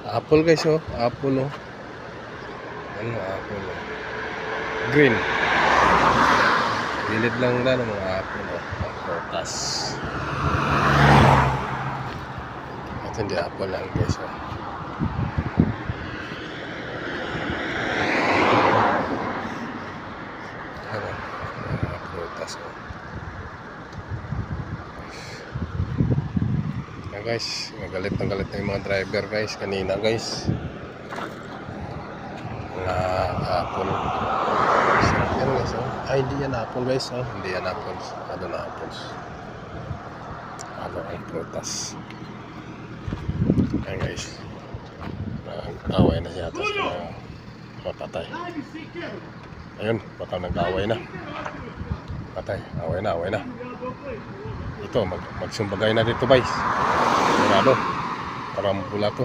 Apple guys, oh. Apple, oh. Ano, apple, oh. Green. Gilid lang na ng mga apple, oh. Prutas. At hindi apple lang guys, oh. Ano, mga prutas, oh. Guys, galit na yung mga driver guys kanina guys. Mga apple. Sarap yan guys, oh. Ay, hindi yan apple guys, oh. Hindi yan apples. Ano na apples? Ano ang prutas? Ayan guys. Nag-away na siya tapos na mapatay. Ayun, baka nag-away na. Patay, away na. Ito, magsumbagay na dito guys. Sigurado. Para mapula to.